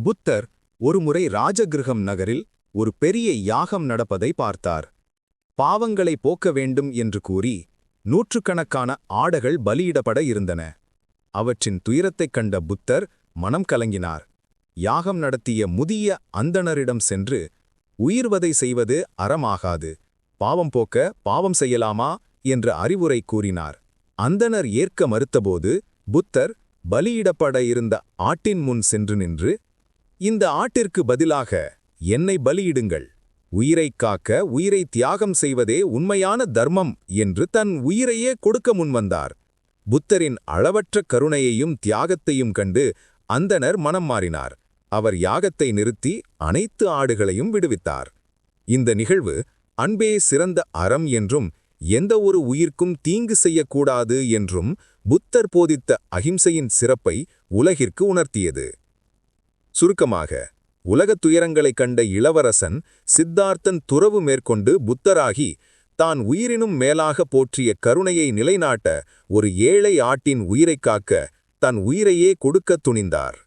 புத்தர் ஒருமுறை ராஜகிருகம் நகரில் ஒரு பெரிய யாகம் நடப்பதை பார்த்தார். பாவங்களை போக்க வேண்டும் என்று கூறி நூற்றுக்கணக்கான ஆடுகள் பலியிடப்பட இருந்தன. அவற்றின் துயரத்தைக் கண்ட புத்தர் மனம் கலங்கினார். யாகம் நடத்திய முதிய அந்தணரிடம் சென்று, உயிர்வதை செய்வது அறமாகாது, பாவம் போக்க பாவம் செய்யலாமா என்று அறிவுரை கூறினார். அந்தணர் ஏற்க மறுத்தபோது புத்தர் பலியிடப்பட இருந்த ஆட்டின் முன் சென்று நின்று, இந்த ஆட்டிற்கு பதிலாக என்னை பலியிடுங்கள், உயிரைக் காக்க உயிரை தியாகம் செய்வதே உண்மையான தர்மம் என்று தன் உயிரையே கொடுக்க முன்வந்தார். புத்தரின் அளவற்ற கருணையையும் தியாகத்தையும் கண்டு அந்தணர் மனம் மாறினார். அவர் யாகத்தை நிறுத்தி அனைத்து ஆடுகளையும் விடுவித்தார். இந்த நிகழ்வு அன்பே சிறந்த அறம் என்றும் எந்த ஒரு உயிர்க்கும் தீங்கு செய்யக்கூடாது என்றும் புத்தர் போதித்த அகிம்சையின் சிறப்பை உலகிற்கு உணர்த்தியது. சுருக்கமாக, உலகத் துயரங்களைக் கண்ட இளவரசன் சித்தார்த்தன் துறவு மேற்கொண்டு புத்தராகி தான் உயிரினும் மேலாக போற்றிய கருணையை நிலைநாட்ட ஒரு ஏழை ஆட்டின் உயிரைக் காக்க தன் உயிரையே கொடுக்கத் துணிந்தார்.